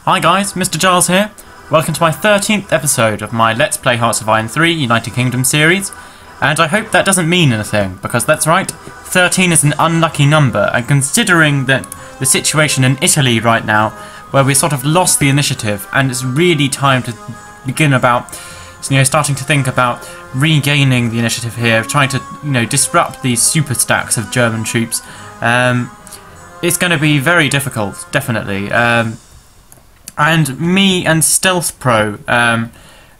Hi guys, Mr Giles here. Welcome to my 13th episode of my Let's Play Hearts of Iron 3 United Kingdom series. And I hope that doesn't mean anything, because that's right, 13 is an unlucky number, and considering that the situation in Italy right now, where we sort of lost the initiative, and it's really time to begin about, starting to think about regaining the initiative here, trying to, disrupt these super stacks of German troops. It's going to be very difficult, definitely. And me and Stealth Pro,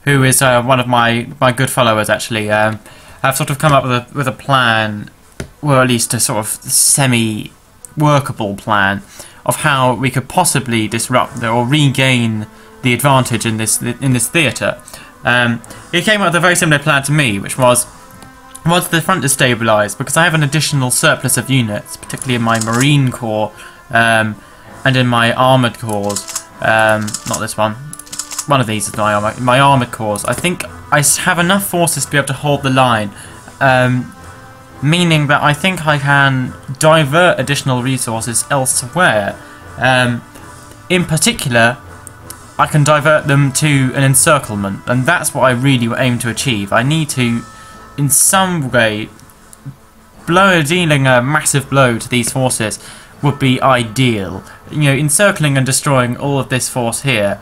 who is one of my good followers actually, have sort of come up with a plan, or at least a sort of semi-workable plan, of how we could possibly disrupt or regain the advantage in this theatre. He came up with a very similar plan to me, which was the front destabilised, because I have an additional surplus of units, particularly in my Marine Corps and in my Armoured Corps. Not this one. One of these is my Armoured Corps. I think I have enough forces to be able to hold the line, meaning that I think I can divert additional resources elsewhere. In particular, I can divert them to an encirclement, and that's what I really aim to achieve. I need to, in some way, dealing a massive blow to these forces would be ideal. Encircling and destroying all of this force here,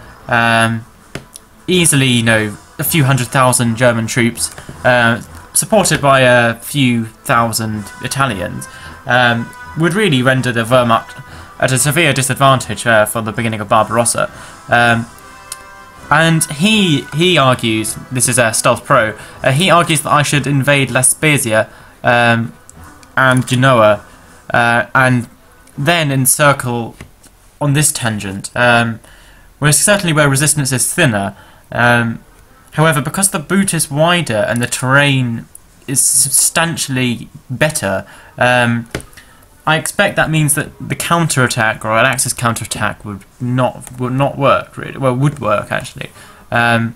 easily, a few 100,000 German troops, supported by a few thousand Italians, would really render the Wehrmacht at a severe disadvantage for the beginning of Barbarossa. And he argues, this is Stealth Pro, he argues that I should invade La Spezia and Genoa, and then encircle on this tangent, certainly where resistance is thinner. However, because the boot is wider and the terrain is substantially better, I expect that means that the counter-attack, or an Axis counter-attack, would not work, really. Well, would work, actually. I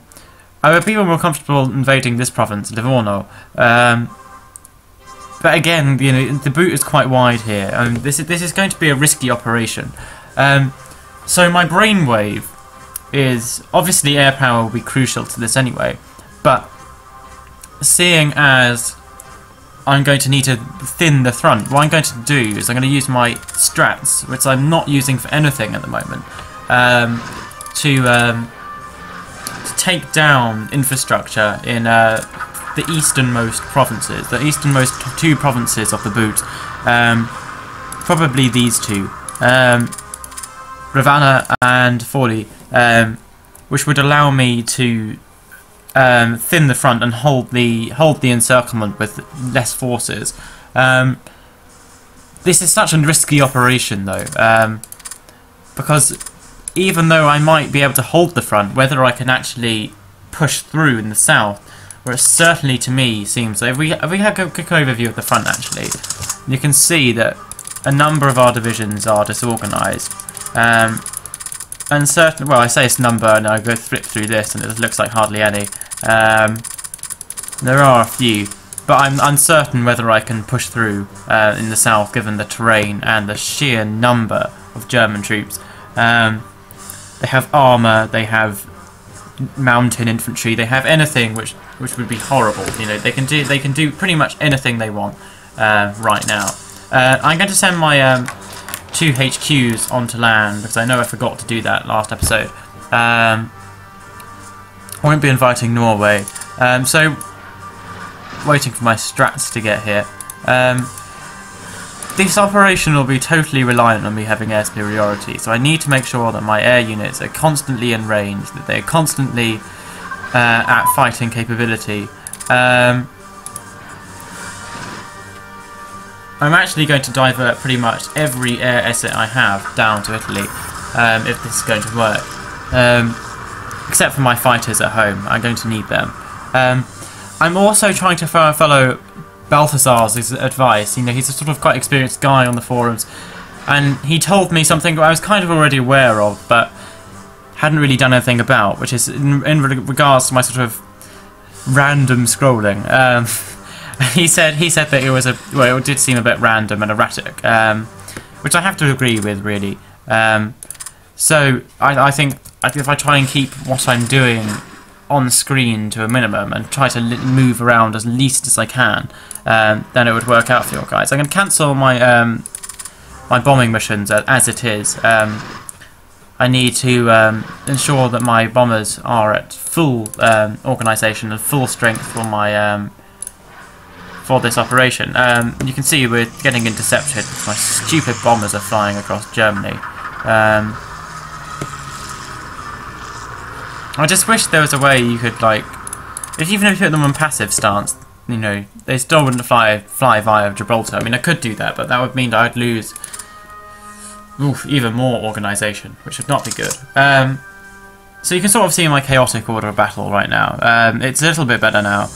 would be more comfortable invading this province, Livorno. But again, the boot is quite wide here. This is going to be a risky operation. So my brainwave is, obviously air power will be crucial to this anyway, but seeing as I'm going to need to thin the front, what I'm going to do is I'm going to use my strats, which I'm not using for anything at the moment, to take down infrastructure in the easternmost provinces, the easternmost two provinces of the boot, probably these two, Ravenna and Forli, which would allow me to thin the front and hold the encirclement with less forces. This is such a risky operation, though, because even though I might be able to hold the front, whether I can actually push through in the south, where it certainly to me seems that if we have a quick overview of the front, actually, you can see that a number of our divisions are disorganised. And certain, well, I say it's number, and I go flip through this, and it looks like hardly any. There are a few, but I'm uncertain whether I can push through in the south, given the terrain and the sheer number of German troops. They have armour, they have mountain infantry, they have anything which would be horrible. They can do pretty much anything they want right now. I'm going to send my 2 HQs onto land, because I know I forgot to do that last episode. I won't be inviting Norway, so waiting for my strats to get here. This operation will be totally reliant on me having air superiority, so I need to make sure that my air units are constantly in range, that they're constantly at fighting capability. I'm actually going to divert pretty much every air asset I have down to Italy, if this is going to work. Except for my fighters at home, I'm going to need them. I'm also trying to follow Balthazar's advice. He's a sort of quite experienced guy on the forums, and he told me something I was kind of already aware of, but hadn't really done anything about, which is in regards to my sort of random scrolling. He said that it did seem a bit random and erratic, which I have to agree with, really. So I think if I try and keep what I'm doing on screen to a minimum and try to move around as least as I can, then it would work out for you guys. I'm going to cancel my my bombing missions as it is. I need to ensure that my bombers are at full organisation and full strength for my for this operation. You can see we're getting intercepted. My stupid bombers are flying across Germany. I just wish there was a way you could, like, even if you put them on passive stance, you know, they still wouldn't fly via Gibraltar. I mean, I could do that, but that would mean that I'd lose even more organisation, which would not be good. So you can sort of see my chaotic order of battle right now. It's a little bit better now.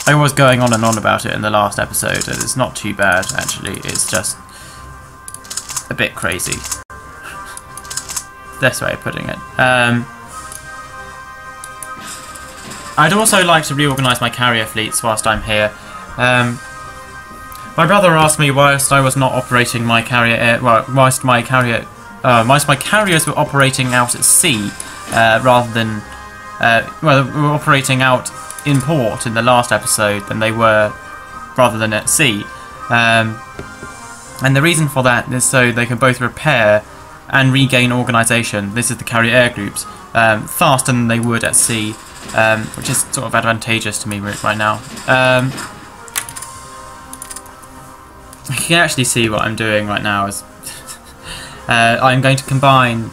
I was going on and on about it in the last episode, and it's not too bad, actually. It's just a bit crazy. Best way of putting it. I'd also like to reorganise my carrier fleets whilst I'm here. My brother asked me whilst I was not operating my carrier, whilst my carriers were operating out at sea, rather than, well, we were operating out in port in the last episode than they were, rather than at sea. And the reason for that is so they can both repair and regain organisation. This is the carrier air groups, faster than they would at sea, which is sort of advantageous to me right now. You can actually see what I'm doing right now is I'm going to combine,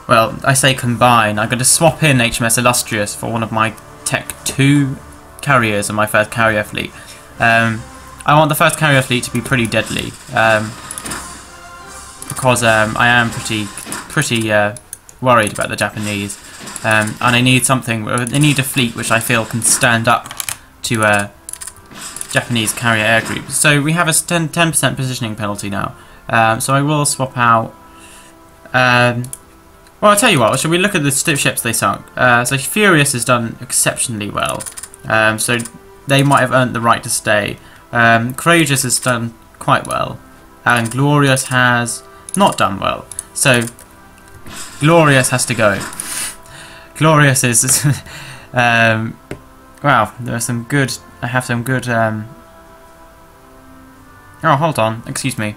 well, I say combine, I'm going to swap in HMS Illustrious for one of my Tech 2 carriers in my first carrier fleet. I want the first carrier fleet to be pretty deadly, because I am pretty worried about the Japanese, and I need something. I need a fleet which I feel can stand up to Japanese carrier air groups. So we have a 10% positioning penalty now. So I will swap out. Well, I'll tell you what. Should we look at the ships they sunk? So Furious has done exceptionally well. So they might have earned the right to stay. Courageous has done quite well, and Glorious has not done well. So Glorious has to go. Glorious is wow. There are some good. I have some good. Oh, hold on. Excuse me.